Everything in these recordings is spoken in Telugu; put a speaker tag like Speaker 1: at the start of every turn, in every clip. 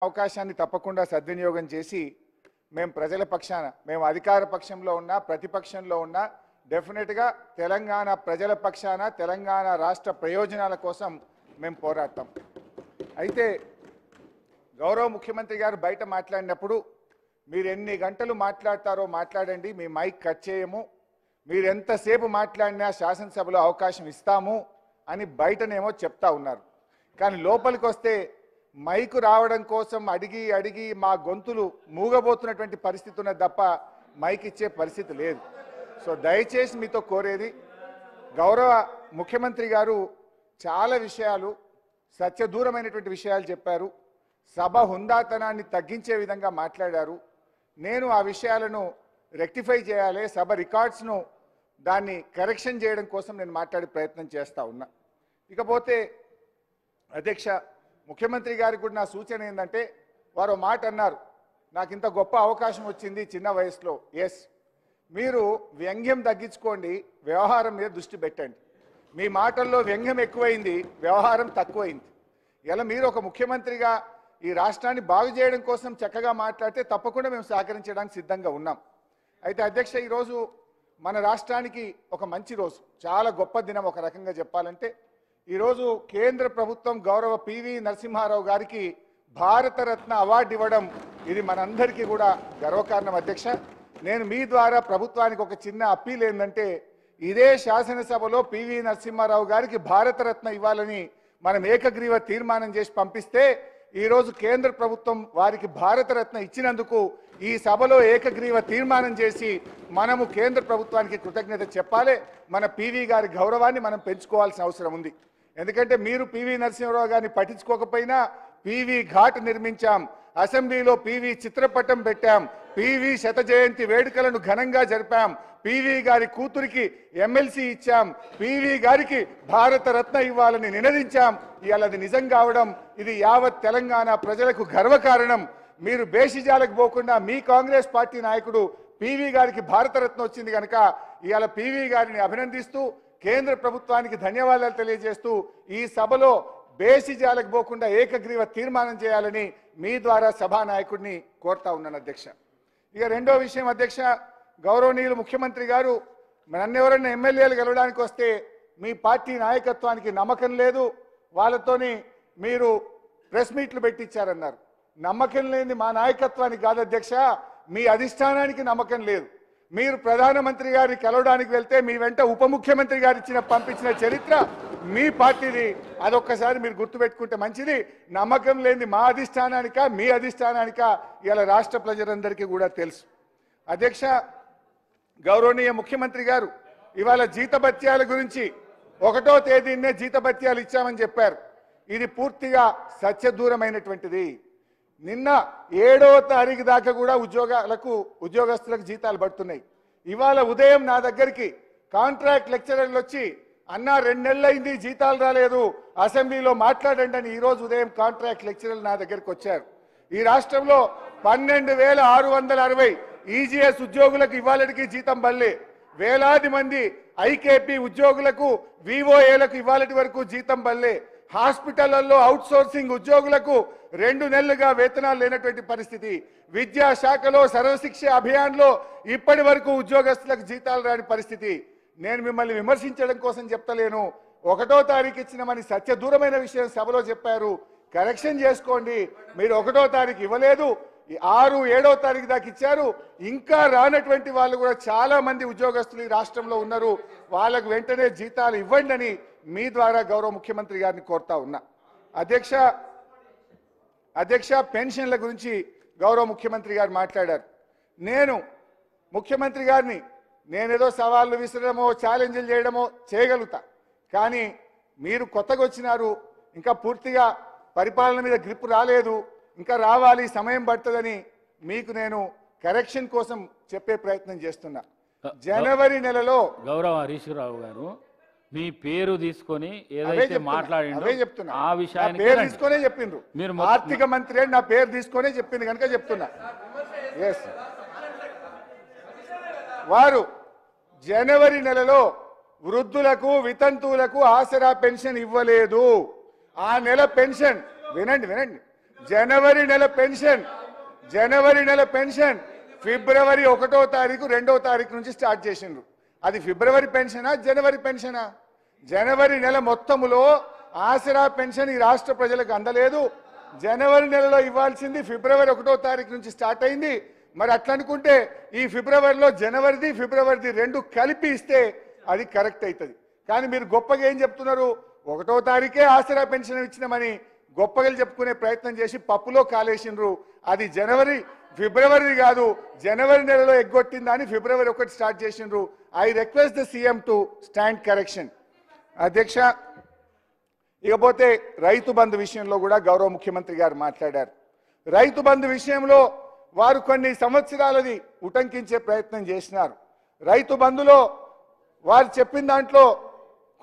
Speaker 1: అవకాశాన్ని తప్పకుండా సద్వినియోగం చేసి మేము ప్రజల పక్షాన మేము అధికార పక్షంలో ఉన్నా ప్రతిపక్షంలో ఉన్నా డెఫినెట్గా తెలంగాణ ప్రజల పక్షాన తెలంగాణ రాష్ట్ర ప్రయోజనాల కోసం మేము పోరాడతాం. అయితే గౌరవ ముఖ్యమంత్రి గారు బయట మాట్లాడినప్పుడు మీరు ఎన్ని గంటలు మాట్లాడతారో మాట్లాడండి, మీ మైక్ కట్ చేయము, మీరు ఎంతసేపు మాట్లాడినా శాసనసభలో అవకాశం ఇస్తాము అని బయటనేమో చెప్తా ఉన్నారు. కానీ లోపలికి వస్తే మైకు రావడం కోసం అడిగి అడిగి మా గొంతులు మూగబోతున్నటువంటి పరిస్థితి ఉన్నది తప్ప మైక్ ఇచ్చే పరిస్థితి లేదు. సో దయచేసి మీతో కోరేది, గౌరవ ముఖ్యమంత్రి గారు చాలా విషయాలు సత్యదూరమైనటువంటి విషయాలు చెప్పారు, సభ హుందాతనాన్ని తగ్గించే విధంగా మాట్లాడారు. నేను ఆ విషయాలను రెక్టిఫై చేయాలి, సభ రికార్డ్స్ను దాన్ని కరెక్షన్ చేయడం కోసం నేను మాట్లాడే ప్రయత్నం చేస్తూ ఉన్నా. ఇకపోతే అధ్యక్ష, ముఖ్యమంత్రి గారికి కూడా నా సూచన ఏంటంటే, వారు మాట అన్నారు, నాకు ఇంత గొప్ప అవకాశం వచ్చింది చిన్న వయసులో. ఎస్, మీరు వ్యంగ్యం తగ్గించుకోండి, వ్యవహారం మీద దృష్టి పెట్టండి. మీ మాటల్లో వ్యంగ్యం ఎక్కువైంది, వ్యవహారం తక్కువైంది. ఇలా మీరు ఒక ముఖ్యమంత్రిగా ఈ రాష్ట్రాన్ని బాగు చేయడం కోసం చక్కగా మాట్లాడితే తప్పకుండా మేము సహకరించడానికి సిద్ధంగా ఉన్నాం. అయితే అధ్యక్ష, ఈరోజు మన రాష్ట్రానికి ఒక మంచి రోజు, చాలా గొప్ప దినం. ఒక రకంగా చెప్పాలంటే ఈరోజు కేంద్ర ప్రభుత్వం గౌరవ పివి నరసింహారావు గారికి భారతరత్న అవార్డు ఇవ్వడం ఇది మనందరికీ కూడా గర్వకారణం. అధ్యక్ష, నేను మీ ద్వారా ప్రభుత్వానికి ఒక చిన్న అప్పీల్ ఏంటంటే, ఇదే శాసనసభలో పివి నరసింహారావు గారికి భారతరత్న ఇవ్వాలని మనం ఏకగ్రీవ తీర్మానం చేసి పంపిస్తే, ఈరోజు కేంద్ర ప్రభుత్వం వారికి భారతరత్న ఇచ్చినందుకు ఈ సభలో ఏకగ్రీవ తీర్మానం చేసి మనము కేంద్ర ప్రభుత్వానికి కృతజ్ఞత చెప్పాలి. మన పివి గారి గౌరవాన్ని మనం పెంచుకోవాల్సిన అవసరం ఉంది. ఎందుకంటే మీరు పివి నరసింహారావు గారిని పట్టించుకోకపోయినా పివి ఘాట్ నిర్మించాం, అసెంబ్లీలో పివి చిత్రపటం పెట్టాం, పివి శత జయంతి వేడుకలను ఘనంగా జరిపాం, పివి గారి కూతురికి ఎమ్మెల్సీ ఇచ్చాం, పివి గారికి భారతరత్న ఇవ్వాలని నినదించాం. ఇవాళ అది నిజం కావడం ఇది యావత్ తెలంగాణ ప్రజలకు గర్వకారణం. మీరు బేషిజాలకు పోకుండా మీ కాంగ్రెస్ పార్టీ నాయకుడు పివి గారికి భారతరత్న వచ్చింది కనుక ఇవాళ పివి గారిని అభినందిస్తూ కేంద్ర ప్రభుత్వానికి ధన్యవాదాలు తెలియజేస్తూ ఈ సభలో బేషిజాలకు పోకుండా ఏకగ్రీవ తీర్మానం చేయాలని మీ ద్వారా సభానాయకుడిని కోరుతా ఉన్నాను అధ్యక్ష. ఇక రెండో విషయం అధ్యక్ష, గౌరవనీయులు ముఖ్యమంత్రి గారు నన్నెవరన్నా ఎమ్మెల్యేలు గెలవడానికి వస్తే మీ పార్టీ నాయకత్వానికి నమ్మకం లేదు, వాళ్ళతోని మీరు ప్రెస్ మీట్లు పెట్టించారన్నారు. నమ్మకం లేని మా నాయకత్వానికి కాదు అధ్యక్ష, మీ అధిష్టానానికి నమ్మకం లేదు. మీరు ప్రధానమంత్రి గారిని కలవడానికి వెళ్తే మీ వెంట ఉప ముఖ్యమంత్రి గారు పంపించిన చరిత్ర మీ పార్టీది. అదొక్కసారి మీరు గుర్తుపెట్టుకుంటే మంచిది. నమ్మకం లేని మా అధిష్టానానిక మీ అధిష్టానానిక ఇలా రాష్ట్ర ప్రజలందరికీ కూడా తెలుసు. అధ్యక్ష, గౌరవనీయ ముఖ్యమంత్రి గారు ఇవాళ జీతభత్యాల గురించి 1వ తేదీనే జీతభత్యాలు ఇచ్చామని చెప్పారు. ఇది పూర్తిగా సత్యదూరమైనటువంటిది. నిన్న 7వ తారీఖు దాకా కూడా ఉద్యోగస్తులకు జీతాలు పడుతున్నాయి. ఇవాళ ఉదయం నా దగ్గరికి కాంట్రాక్ట్ లెక్చరర్లు వచ్చి, అన్నా 2 నెలలైంది జీతాలు రాలేదు, అసెంబ్లీలో మాట్లాడండి అని ఈరోజు ఉదయం కాంట్రాక్ట్ లెక్చరర్లు నా దగ్గరికి వచ్చారు. ఈ రాష్ట్రంలో 12,660 ఈజీఎస్ ఉద్యోగులకు ఇవాళకి జీతం బల్లే, వేలాది మంది ఐకేపీ ఉద్యోగులకు వివోఏలకు ఇవాళటి వరకు జీతం బల్లే, హాస్పిటళ్లలో అవుట్ సోర్సింగ్ ఉద్యోగులకు 2 నెలలుగా వేతనాలు లేనటువంటి పరిస్థితి, విద్యాశాఖలో సర్వశిక్ష అభియాన్లో ఇప్పటి వరకు ఉద్యోగస్తులకు జీతాలు రాని పరిస్థితి. నేను మిమ్మల్ని విమర్శించడం కోసం చెప్తలేను, 1వ తారీఖు ఇచ్చినమని సత్యదూరమైన విషయం సభలో చెప్పారు, కరెక్షన్ చేసుకోండి. మీరు 1వ తారీఖు ఇవ్వలేదు, 6, 7వ తారీఖు దాకా ఇచ్చారు. ఇంకా రానటువంటి వాళ్ళు కూడా చాలా మంది ఉద్యోగస్తులు ఈ రాష్ట్రంలో ఉన్నారు, వాళ్ళకు వెంటనే జీతాలు ఇవ్వండి అని మీ ద్వారా గౌరవ ముఖ్యమంత్రి గారిని కోరుతా ఉన్నా. అధ్యక్ష, పెన్షన్ల గురించి గౌరవ ముఖ్యమంత్రి గారు మాట్లాడారు. నేను ముఖ్యమంత్రి గారిని నేనేదో సవాళ్ళు విసరడమో ఛాలెంజ్లు చేయడమో చేయగలుగుతా, కానీ మీరు కొత్తగా వచ్చినారు, ఇంకా పూర్తిగా పరిపాలన మీద గ్రిప్ రాలేదు, ఇంకా రావాలి, సమయం పడుతుందని మీకు నేను కరెక్షన్ కోసం చెప్పే ప్రయత్నం చేస్తున్నా. జనవరి నెలలో
Speaker 2: గౌరవ హరీష్ రావు గారు మీ పేరు తీసుకొని ఏదైతే మాట్లాడిందో
Speaker 1: చెప్తున్నా,
Speaker 2: ఆ విషయాన్ని
Speaker 1: పేరు తీసుకొనే చెప్పిండ్రు. మీరు ఆర్థిక మంత్రి అని నా పేరు తీసుకొనే చెప్పింది కనుక చెప్తున్నా. ఎస్, వారు జనవరి నెలలో వృద్ధులకు వితంతువులకు ఆసరా పెన్షన్ ఇవ్వలేదు. ఆ నెల పెన్షన్ వినండి జనవరి నెల పెన్షన్ ఫిబ్రవరి 1వ తారీఖు 2వ తారీఖు నుంచి స్టార్ట్ చేసిండ్రు. అది ఫిబ్రవరి పెన్షనా జనవరి పెన్షనా? జనవరి నెల మొత్తములో ఆసరా పెన్షన్ ఈ రాష్ట్ర ప్రజలకు అందలేదు. జనవరి నెలలో ఇవ్వాల్సింది ఫిబ్రవరి 1వ తారీఖు నుంచి స్టార్ట్ అయింది. మరి అట్లా అనుకుంటే ఈ ఫిబ్రవరిలో జనవరిది ఫిబ్రవరిది రెండు కలిపి ఇస్తే అది కరెక్ట్ అవుతుంది. కానీ మీరు గొప్పగా ఏం చెప్తున్నారు? 1వ తారీఖే ఆసరా పెన్షన్ ఇచ్చినామని గొప్పగా చెప్పుకునే ప్రయత్నం చేసి పప్పులో కాలేసిండ్రు. అది ఫిబ్రవరి కాదు, జనవరి నెలలో ఎగ్గొట్టిందని ఫిబ్రవరి 1 స్టార్ట్ చేసిండ్రు. I request the CM to stand correction. అధ్యక్ష, ఇకపోతే రైతు బంధు విషయంలో కూడా గౌరవ ముఖ్యమంత్రి గారు మాట్లాడారు. రైతు బంధు విషయంలో వారు కొన్ని సంవత్సరాలది ఉటంకించే ప్రయత్నం చేసినారు. రైతు బంధులో వారు చెప్పిన దాంట్లో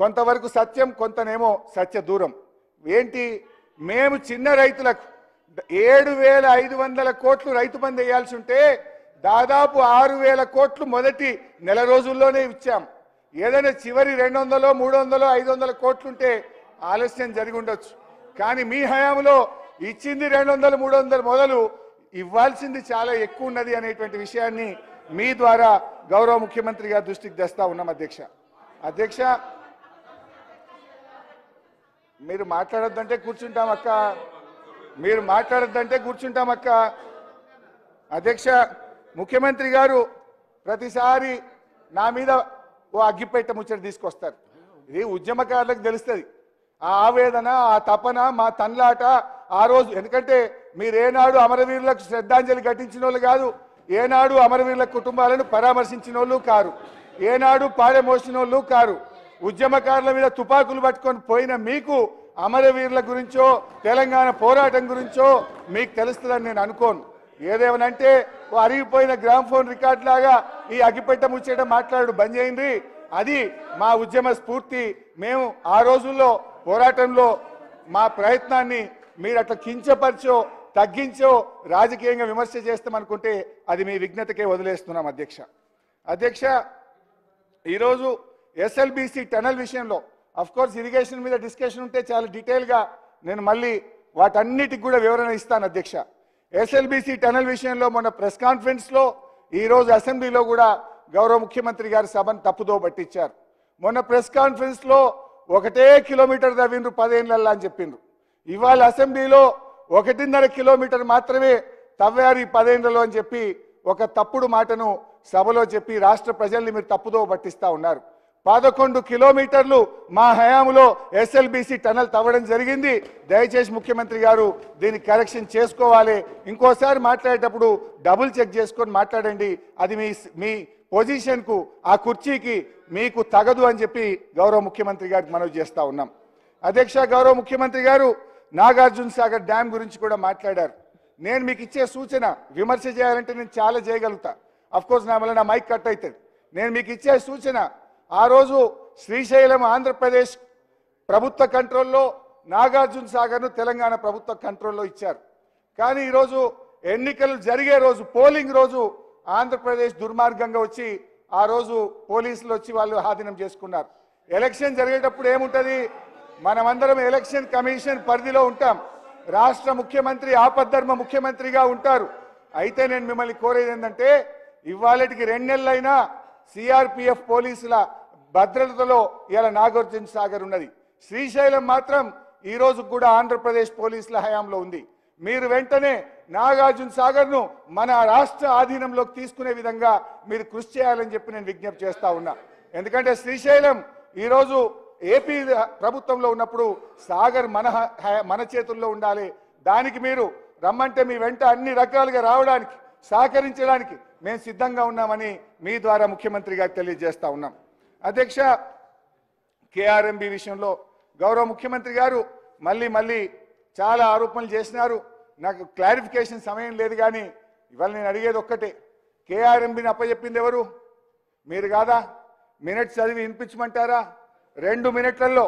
Speaker 1: కొంతవరకు సత్యం, కొంతనేమో సత్య దూరం. ఏంటి? మేము చిన్న రైతులకు 7,500 కోట్లు రైతు బంధు వేయాల్సి ఉంటే దాదాపు 6,000 కోట్లు మొదటి నెల రోజుల్లోనే ఇచ్చాం. ఏదైనా చివరి 200, 300, 500 కోట్లుంటే ఆలస్యం జరిగి ఉండొచ్చు. కానీ మీ హయాంలో ఇచ్చింది 200, 300 మొదలు ఇవ్వాల్సింది చాలా ఎక్కువ ఉన్నది అనేటువంటి విషయాన్ని మీ ద్వారా గౌరవ ముఖ్యమంత్రి గారి దృష్టికి తెస్తా ఉన్నాం. అధ్యక్ష మీరు మాట్లాడొద్దంటే కూర్చుంటాం అక్క. అధ్యక్ష, ముఖ్యమంత్రి గారు ప్రతిసారి నా మీద ఓ అగ్గిపెట్ట ముచ్చట తీసుకొస్తారు. ఇది ఉద్యమకారులకు తెలుస్తుంది. ఆ ఆవేదన, ఆ తపన, మా తన్లాట ఆ రోజు. ఎందుకంటే మీరేనాడు అమరవీరులకు శ్రద్ధాంజలి ఘటించిన వాళ్ళు కాదు, ఏనాడు అమరవీరుల కుటుంబాలను పరామర్శించిన వాళ్ళు కారు, ఏనాడు పాడెమోసిన వాళ్ళు కారు. ఉద్యమకారుల మీద తుపాకులు పట్టుకొని పోయిన మీకు అమరవీరుల గురించో తెలంగాణ పోరాటం గురించో మీకు తెలుస్తుందని నేను అనుకోను. ఏదేమనంటే ఓ అరిగిపోయిన గ్రామ్ఫోన్ రికార్డ్ లాగా ఈ అగ్గిపెట్ట ముచ్చేట మాట్లాడు బంద్ చేయండి. అది మా ఉద్యమ స్ఫూర్తి. మేము ఆ రోజుల్లో పోరాటంలో మా ప్రయత్నాన్ని మీరు అట్లా కించపరిచో తగ్గించో రాజకీయంగా విమర్శ చేస్తామనుకుంటే అది మీ విజ్ఞతకే వదిలేస్తున్నాం. అధ్యక్ష, ఈరోజు ఎస్ఎల్బిసి టనల్ విషయంలో కోర్స్ ఇరిగేషన్ మీద డిస్కషన్ ఉంటే చాలా డీటెయిల్గా నేను మళ్ళీ వాటన్నిటికి కూడా వివరణ ఇస్తాను. అధ్యక్ష, ఎస్ఎల్బిసి టనల్ విషయంలో మొన్న ప్రెస్ కాన్ఫరెన్స్లో ఈరోజు అసెంబ్లీలో కూడా గౌరవ ముఖ్యమంత్రి గారి సభను తప్పుదో పట్టించారు. మొన్న ప్రెస్ కాన్ఫరెన్స్లో 1 కిలోమీటర్ తవ్విండ్రు 10 ఏళ్ళల్లో అని చెప్పిండ్రు. ఇవాళ అసెంబ్లీలో 1.5 కిలోమీటర్ మాత్రమే తవ్వారు ఈ 10 ఏళ్లలో అని చెప్పి ఒక తప్పుడు మాటను సభలో చెప్పి రాష్ట్ర ప్రజల్ని మీరు తప్పుదో పట్టిస్తా ఉన్నారు. 11 కిలోమీటర్లు మా హయాంలో ఎస్ఎల్బిసి టనల్ తవ్వడం జరిగింది. దయచేసి ముఖ్యమంత్రి గారు దీన్ని కరెక్షన్ చేసుకోవాలి. ఇంకోసారి మాట్లాడేటప్పుడు డబుల్ చెక్ చేసుకొని మాట్లాడండి. అది మీ పొజిషన్కు, ఆ కుర్చీకి మీకు తగదు అని చెప్పి గౌరవ ముఖ్యమంత్రి గారికి మనవి చేస్తా ఉన్నాం. అధ్యక్ష, గౌరవ ముఖ్యమంత్రి గారు నాగార్జున సాగర్ డ్యామ్ గురించి కూడా మాట్లాడారు. నేను మీకు ఇచ్చే సూచన, విమర్శ చేయాలంటే నేను చాలా చేయగలుగుతా. కోర్స్ నా వల్ల నా మైక్ కట్ అవుతుంది. నేను మీకు ఇచ్చే సూచన, ఆ రోజు శ్రీశైలం ఆంధ్రప్రదేశ్ ప్రభుత్వ కంట్రోల్లో, నాగార్జున సాగర్ను తెలంగాణ ప్రభుత్వ కంట్రోల్లో ఇచ్చారు. కానీ ఈరోజు ఎన్నికలు జరిగే రోజు, పోలింగ్ రోజు ఆంధ్రప్రదేశ్ దుర్మార్గంగా వచ్చి ఆ రోజు పోలీసులు వచ్చి వాళ్ళు ఆధీనం చేసుకున్నారు. ఎలక్షన్ జరిగేటప్పుడు ఏముంటుంది? మనమందరం ఎలక్షన్ కమిషన్ పరిధిలో ఉంటాం. రాష్ట్ర ముఖ్యమంత్రి ఆపద్ధర్మ ముఖ్యమంత్రిగా ఉంటారు. అయితే నేను మిమ్మల్ని కోరేది ఏంటంటే, ఇవాళటికి 2 నెలలైనా సిఆర్పిఎఫ్ పోలీసుల భద్రతలో ఇలా నాగార్జున సాగర్ ఉన్నది. శ్రీశైలం మాత్రం ఈ రోజు కూడా ఆంధ్రప్రదేశ్ పోలీసుల హయాంలో ఉంది. మీరు వెంటనే నాగార్జున సాగర్ను మన రాష్ట్ర ఆధీనంలోకి తీసుకునే విధంగా మీరు కృషి చేయాలని చెప్పి నేను విజ్ఞప్తి చేస్తా ఉన్నా. ఎందుకంటే శ్రీశైలం ఈరోజు ఏపీ ప్రభుత్వంలో ఉన్నప్పుడు సాగర్ మన చేతుల్లో ఉండాలి. దానికి మీరు రమ్మంటే మీ వెంట అన్ని రకాలుగా రావడానికి, సహకరించడానికి మేము సిద్ధంగా ఉన్నామని మీ ద్వారా ముఖ్యమంత్రి గారికి తెలియజేస్తా ఉన్నాం. అధ్యక్ష, కేఆర్ఎంబి విషయంలో గౌరవ ముఖ్యమంత్రి గారు మళ్ళీ చాలా ఆరోపణలు చేసినారు. నాకు క్లారిఫికేషన్ సమయం లేదు. కానీ ఇవాళ నేను అడిగేది ఒక్కటే, కేఆర్ఎంబిని అప్పచెప్పింది ఎవరు? మీరు కాదా? మినిట్స్ చదివి వినిపించమంటారా? 2 మినిట్లలో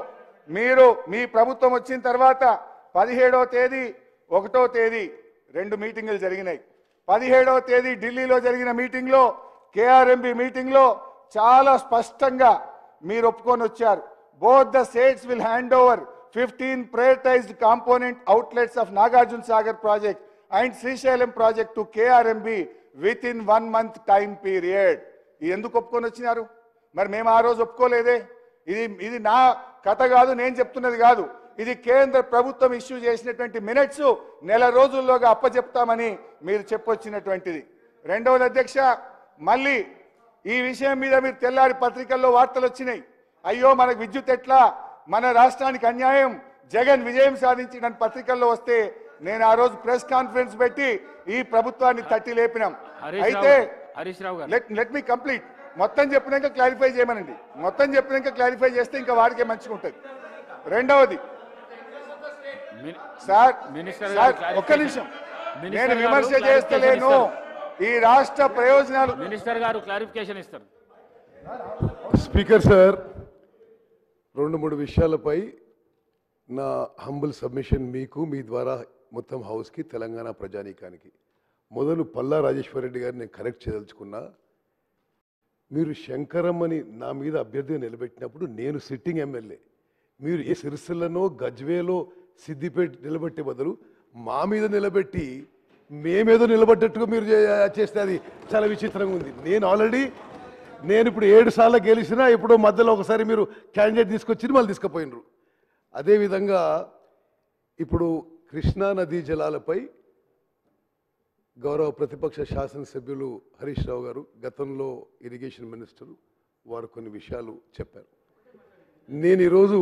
Speaker 1: మీరు మీ ప్రభుత్వం వచ్చిన తర్వాత 17వ తేదీ 1వ తేదీ 2 మీటింగులు జరిగినాయి. 17వ తేదీ ఢిల్లీలో జరిగిన మీటింగ్లో, కేఆర్ఎంబి మీటింగ్లో చాలా స్పష్టంగా మీరు ఒప్పుకొని వచ్చారు. Both the states will hand over 15 prioritized component outlets of Nagarjuna Sagar project and Srisailam project to KRMB within 1 month time period. ఇది ఎందుకు ఒప్పుకొని వచ్చినారు? మరి మేము ఆ రోజు ఒప్పుకోలేదే. ఇది నా కథ కాదు, నేను చెప్తున్నది కాదు. ఇది కేంద్ర ప్రభుత్వం ఇష్యూ చేసినటువంటి మినిట్స్ నెల రోజుల్లోగా అప్పచెప్తామని మీరు చెప్పొచ్చినటువంటిది. రెండవది అధ్యక్ష, మళ్ళీ ఈ విషయం మీద మీరు తెల్లారి పత్రికల్లో వార్తలు వచ్చినాయి. అయ్యో మనకు విద్యుత్ ఎట్లా, మన రాష్ట్రానికి అన్యాయం, జగన్ విజయం సాధించిన పత్రికల్లో వస్తే నేను ఆ రోజు ప్రెస్ కాన్ఫరెన్స్ పెట్టి ఈ ప్రభుత్వాన్ని తట్టి లేపినాం. అయితే లెట్ మీ కంప్లీట్. మొత్తం చెప్పినాక క్లారిఫై చేయమనండి. మొత్తం చెప్పినాక క్లారిఫై చేస్తే ఇంకా వాడికే మంచిగా ఉంటుంది. రెండవది సార్ ఒక్క నిమిషం, నేను విమర్శ చేస్తలేను. ఈ రాష్ట్ర ప్రయోజనాలు
Speaker 2: మినిస్టర్ గారు క్లారిఫికేషన్ ఇస్తారు.
Speaker 3: స్పీకర్ సార్, 2-3 విషయాలపై నా హంబుల్ సబ్మిషన్ మీకు, మీ ద్వారా మొత్తం హౌస్కి, తెలంగాణ ప్రజానీకానికి. మొదలు పల్లా రాజేశ్వర రెడ్డి గారిని నేను కరెక్ట్ చేయదలుచుకున్నా. మీరు శంకరమ్మని నా మీద అభ్యర్థిగా నిలబెట్టినప్పుడు నేను సిట్టింగ్ ఎమ్మెల్యే. మీరు ఏ సిరిసిల్లలో, గజ్వేలో, సిద్దిపేట నిలబెట్టే బదులు మా మీద నిలబెట్టి మేమేదో నిలబడ్డట్టుగా మీరు చేస్తే అది చాలా విచిత్రంగా ఉంది. నేను ఇప్పుడు 7 సార్లు గెలిచినా ఎప్పుడో మధ్యలో ఒకసారి మీరు క్యాండిడేట్ తీసుకొచ్చి మళ్ళీ తీసుకుపోయినరు. అదేవిధంగా ఇప్పుడు కృష్ణా నదీ జలాలపై గౌరవ ప్రతిపక్ష శాసనసభ్యులు హరీష్ రావు గారు, గతంలో ఇరిగేషన్ మినిస్టర్, వారు కొన్ని విషయాలు చెప్పారు. నేను ఈరోజు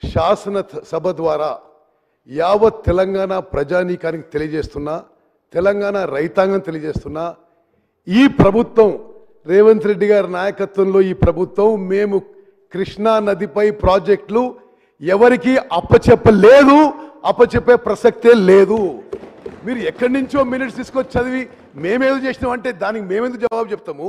Speaker 3: శాసన సభ ద్వారా యావత్ తెలంగాణ ప్రజానీకానికి తెలియజేస్తున్నా, తెలంగాణ రైతాంగం తెలియజేస్తున్నా, ఈ ప్రభుత్వం రేవంత్ రెడ్డి గారి నాయకత్వంలో ఈ ప్రభుత్వం మేము కృష్ణా నదిపై ప్రాజెక్టులు ఎవరికి అప్పచెప్పలేదు, అప్పచెప్పే ప్రసక్తే లేదు. మీరు ఎక్కడి నుంచో మినిట్స్ తీసుకొచ్చి చదివి మేమేదో చేసినాం అంటే దానికి మేమెందుకు జవాబు చెప్తాము?